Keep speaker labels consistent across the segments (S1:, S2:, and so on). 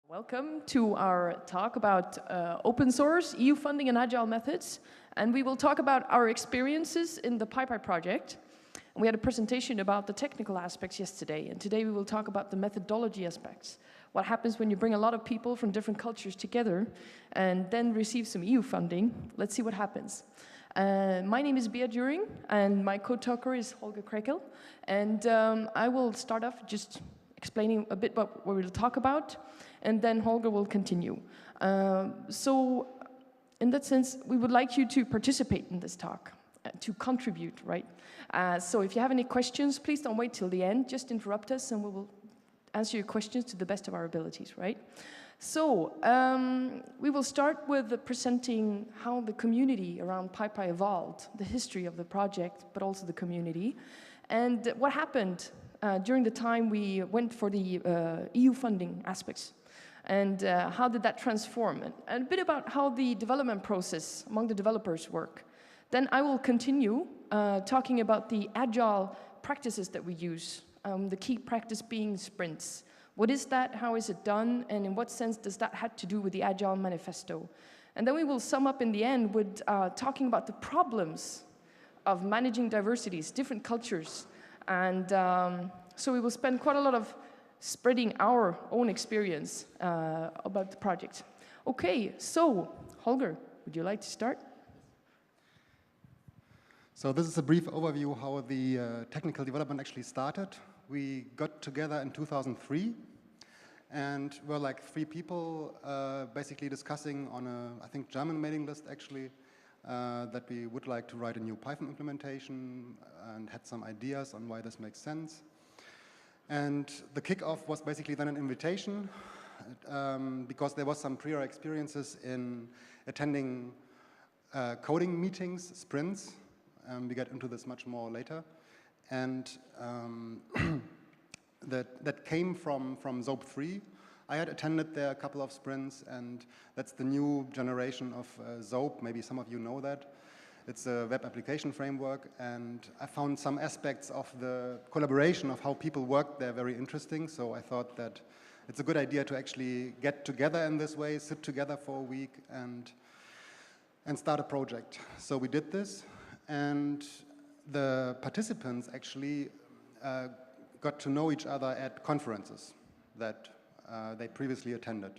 S1: Welcome to our talk about open source, EU funding and agile methods. And we will talk about our experiences in the PyPy project. And we had a presentation about the technical aspects yesterday. And today we will talk about the methodology aspects. What happens when you bring a lot of people from different cultures together and then receive some EU funding. Let's see what happens. My name is Bea During, and my co-talker is Holger Krekel. And I will start off just explaining a bit about what we'll talk about, and then Holger will continue. So in that sense, we would like you to participate in this talk, to contribute, right? So if you have any questions, please don't wait till the end, just interrupt us and we will answer your questions to the best of our abilities, right? So we will start with presenting how the community around PyPy evolved, the history of the project, but also the community, and what happened during the time we went for the EU funding aspects, and how did that transform, and a bit about how the development process among the developers work. Then I will continue talking about the agile practices that we use, the key practice being sprints. What is that, how is it done, and in what sense does that have to do with the Agile Manifesto? And then we will sum up in the end with talking about the problems of managing diversities, different cultures, and so we will spend quite a lot of spreading our own experience about the project. Okay, so Holger, would you like to start?
S2: So this is a brief overview how the technical development actually started. We got together in 2003 and were like 3 people basically discussing on a, I think, German mailing list actually, that we would like to write a new Python implementation and had some ideas on why this makes sense. And the kickoff was basically then an invitation because there was some prior experiences in attending coding meetings, sprints. We get into this much more later. And that came from ZOAP 3. I had attended there a couple of sprints, and that's the new generation of ZOAP. Maybe some of you know that. It's a web application framework, and I found some aspects of the collaboration of how people work there very interesting. So I thought that it's a good idea to actually get together in this way, sit together for a week, and start a project. So we did this, and the participants actually got to know each other at conferences that they previously attended.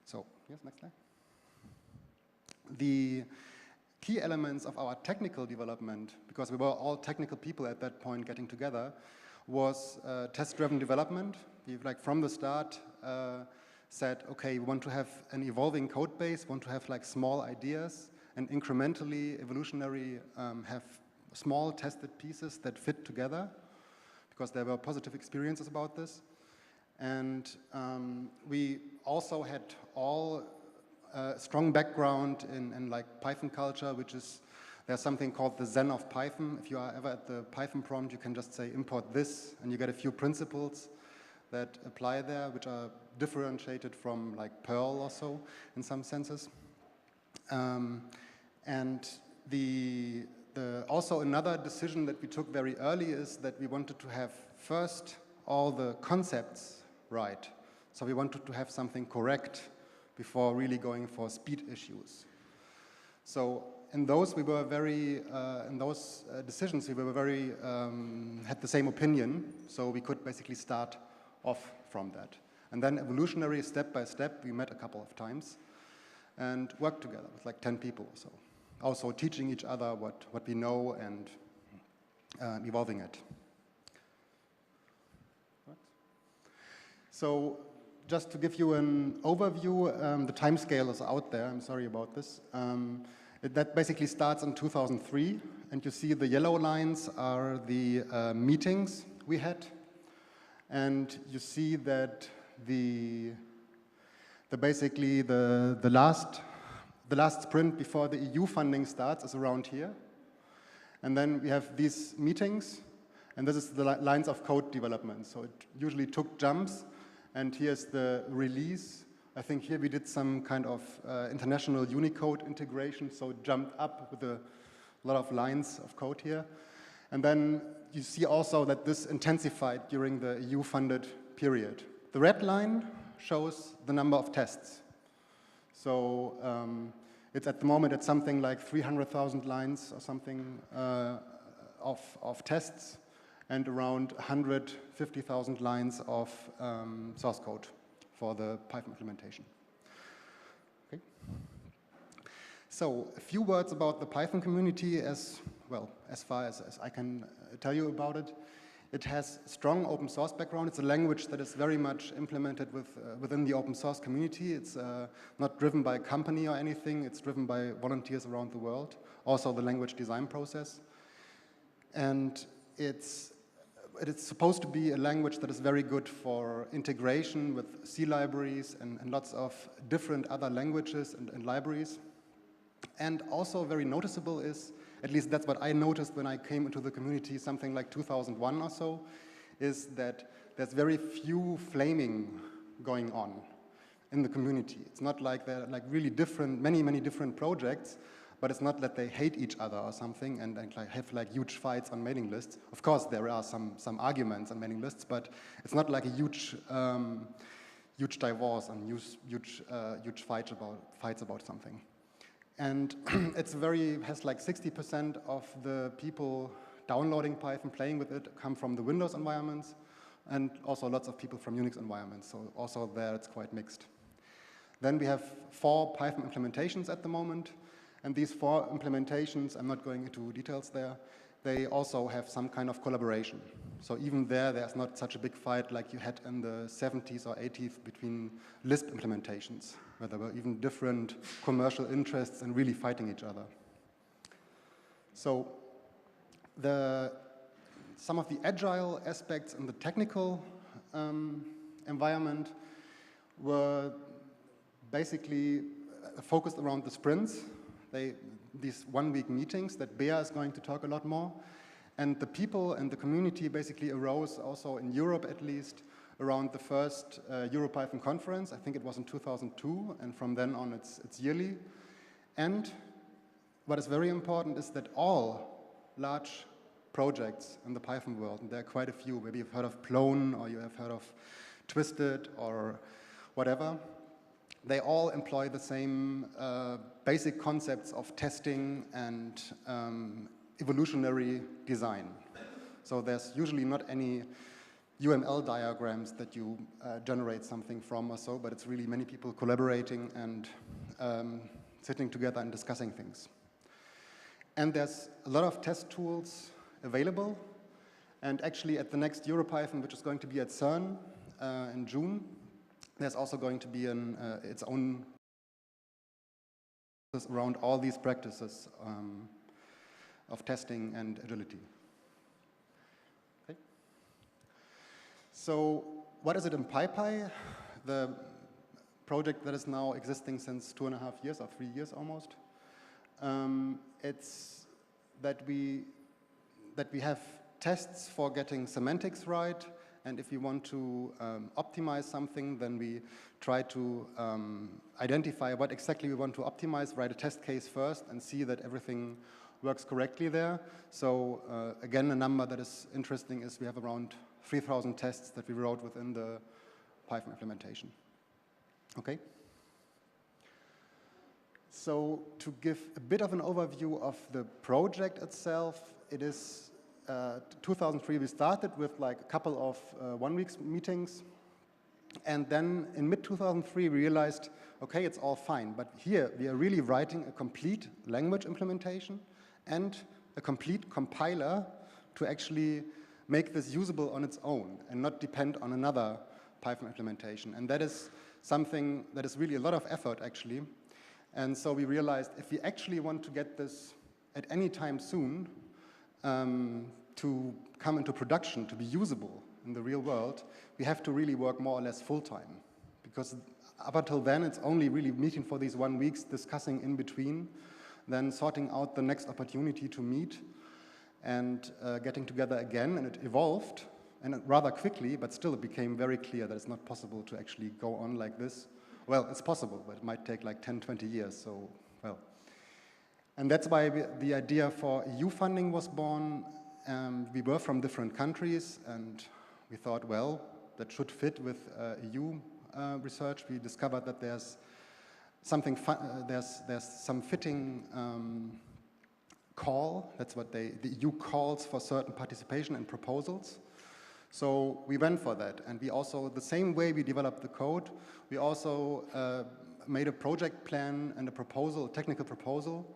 S2: So, yes, next slide. The key elements of our technical development, because we were all technical people at that point getting together, was test-driven development. We've, like, from the start said, okay, we want to have an evolving code base, want to have like small ideas, and incrementally, evolutionary, have small tested pieces that fit together, because there were positive experiences about this. And we also had all strong background in like Python culture, which is, there's something called the Zen of Python. If you are ever at the Python prompt, you can just say import this, and you get a few principles that apply there, which are differentiated from like Perl or so in some senses. And also another decision that we took very early is that we wanted to have first all the concepts right. So we wanted to have something correct before really going for speed issues. So in those we were very, in those decisions we were very, had the same opinion. So we could basically start off from that. And then evolutionary, step by step, we met a couple of times and worked together with like 10 people or so. Also teaching each other what we know and evolving it. So just to give you an overview, the time scale is out there. I'm sorry about this. That basically starts in 2003, and you see the yellow lines are the meetings we had, and you see that the last sprint before the EU funding starts is around here. And then we have these meetings, and this is the lines of code development. So it usually took jumps, and here's the release. I think here we did some kind of international Unicode integration, so it jumped up with a lot of lines of code here. And then you see also that this intensified during the EU-funded period. The red line shows the number of tests. So it's at the moment it's something like 300,000 lines or something of tests and around 150,000 lines of source code for the Python implementation. Okay. So a few words about the Python community as far as I can tell you about it. It has strong open source background. It's a language that is very much implemented within the open source community. It's not driven by a company or anything. It's driven by volunteers around the world. Also the language design process. And it's supposed to be a language that is very good for integration with C libraries and lots of different other languages and libraries. And also very noticeable is, at least that's what I noticed when I came into the community something like 2001 or so, is that there's very few flaming going on in the community. It's not like there are like really different, many different projects, but it's not that they hate each other or something and like have like huge fights on mailing lists. Of course, there are some arguments on mailing lists, but it's not like a huge divorce and huge fights about something. And has like 60% of the people downloading Python, playing with it, come from the Windows environments, and also lots of people from Unix environments. So also there it's quite mixed. Then we have 4 Python implementations at the moment. And these 4 implementations, I'm not going into details there, they also have some kind of collaboration. So even there's not such a big fight like you had in the 70s or 80s between Lisp implementations, where there were even different commercial interests and really fighting each other. So some of the agile aspects in the technical environment were basically focused around the sprints. These one-week meetings that Bea is going to talk a lot more. And the people and the community basically arose also in Europe at least around the first EuroPython conference. I think it was in 2002, and from then on it's yearly. And what is very important is that all large projects in the Python world, and there are quite a few, maybe you've heard of Plone or you have heard of Twisted or whatever, they all employ the same basic concepts of testing and evolutionary design. So there's usually not any UML diagrams that you generate something from or so, but it's really many people collaborating and sitting together and discussing things. And there's a lot of test tools available. And actually at the next EuroPython, which is going to be at CERN in June, there's also going to be its own around all these practices of testing and agility. Okay. So what is it in PyPy? The project that is now existing since 2.5 years or 3 years almost. It's that we have tests for getting semantics right. And if we want to optimize something, then we try to identify what exactly we want to optimize, write a test case first, and see that everything works correctly there. So again, a number that is interesting is we have around 3,000 tests that we wrote within the Python implementation. Okay. So to give a bit of an overview of the project itself, it is 2003 we started with like a couple of one-week meetings, and then in mid-2003 we realized, okay, it's all fine, but here we are really writing a complete language implementation and a complete compiler to actually make this usable on its own and not depend on another Python implementation. And that is something that is really a lot of effort actually. And so we realized if we actually want to get this at any time soon, to come into production, to be usable in the real world, we have to really work more or less full-time. Because up until then, it's only really meeting for these 1 week, discussing in between, then sorting out the next opportunity to meet, and getting together again. And it evolved, and rather quickly, but still it became very clear that it's not possible to actually go on like this. Well, it's possible, but it might take like 10, 20 years, so, well. And that's why the idea for EU funding was born. We were from different countries, and we thought, well, that should fit with EU research, we discovered that there's something there's some fitting call. That's what the EU calls for certain participation in proposals. So we went for that, and we also, the same way we developed the code, we also made a project plan and a proposal, a technical proposal,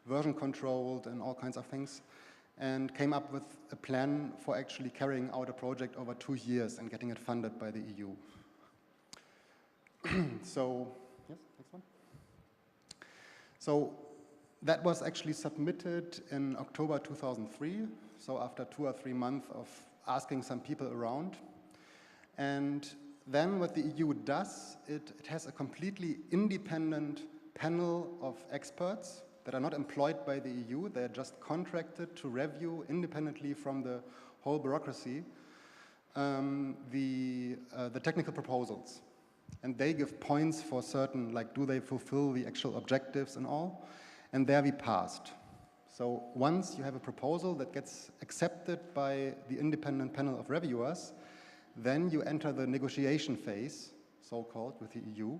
S2: version controlled and all kinds of things, and came up with a plan for actually carrying out a project over 2 years and getting it funded by the EU. So, yes, next one. So that was actually submitted in October 2003, so after 2 or 3 months of asking some people around. And then what the EU does, it has a completely independent panel of experts that are not employed by the EU. They're just contracted to review independently from the whole bureaucracy the technical proposals. And they give points for certain, like, do they fulfill the actual objectives and all? And there we passed. So once you have a proposal that gets accepted by the independent panel of reviewers, then you enter the negotiation phase, so-called, with the EU.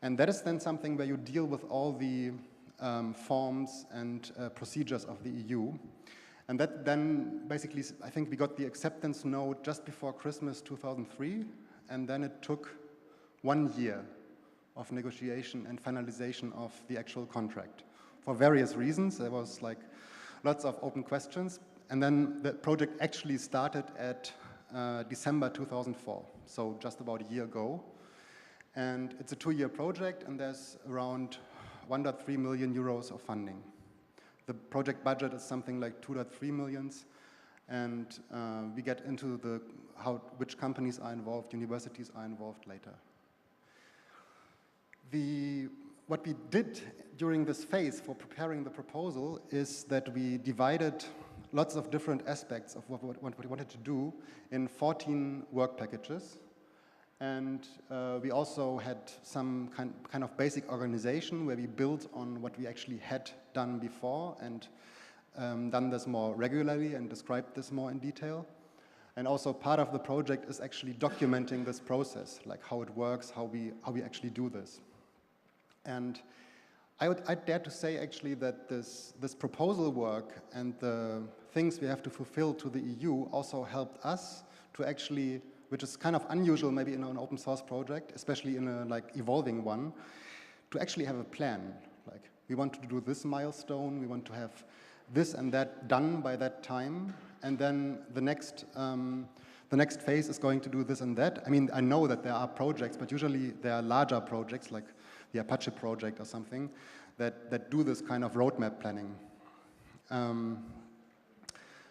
S2: And that is then something where you deal with all the forms and procedures of the EU. And that then basically, I think we got the acceptance note just before Christmas 2003, and then it took 1 year of negotiation and finalization of the actual contract. For various reasons, there was like lots of open questions, and then the project actually started at December 2004, so just about a year ago. And it's a 2-year project, and there's around 1.3 million euros of funding. The project budget is something like 2.3 millions, and we get into which companies are involved, universities are involved later. What we did during this phase for preparing the proposal is that we divided lots of different aspects of what we wanted to do in 14 work packages. And we also had some kind of basic organization where we built on what we actually had done before and done this more regularly and described this more in detail. And also part of the project is actually documenting this process, like how it works, how we actually do this. And I'd dare to say actually that this proposal work and the things we have to fulfill to the EU also helped us to actually, which is kind of unusual maybe in an open source project, especially in a like evolving one, to actually have a plan. Like, we want to do this milestone, we want to have this and that done by that time, and then the next phase is going to do this and that. I mean, I know that there are projects, but usually there are larger projects like the Apache project or something that do this kind of roadmap planning.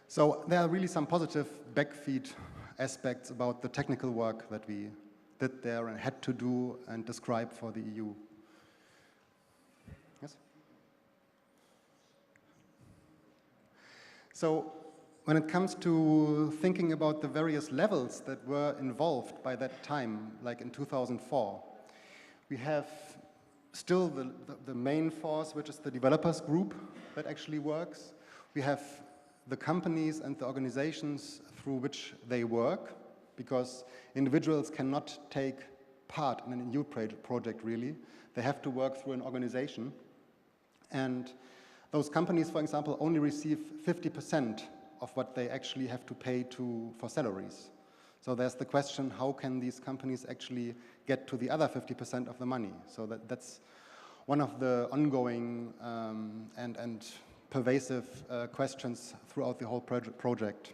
S2: So there are really some positive backfeed aspects about the technical work that we did there and had to do and describe for the EU. Yes? So when it comes to thinking about the various levels that were involved by that time, like in 2004, we have still the main force, which is the developers group that actually works. We have the companies and the organizations through which they work, because individuals cannot take part in a new project really. They have to work through an organization. And those companies, for example, only receive 50% of what they actually have to pay for salaries. So there's the question, how can these companies actually get to the other 50% of the money? So that's one of the ongoing and pervasive questions throughout the whole project.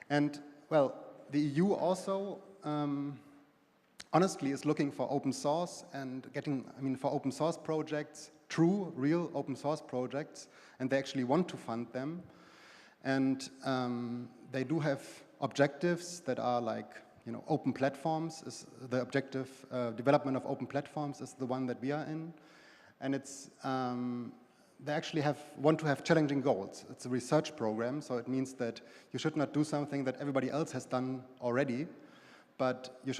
S2: And, well, the EU also, honestly, is looking for open source and for open source projects, true, real open source projects, and they actually want to fund them. And they do have objectives that are like, open platforms is the objective, development of open platforms is the one that we are in. And it's, they actually want to have challenging goals. It's a research program, so it means that you should not do something that everybody else has done already, but you should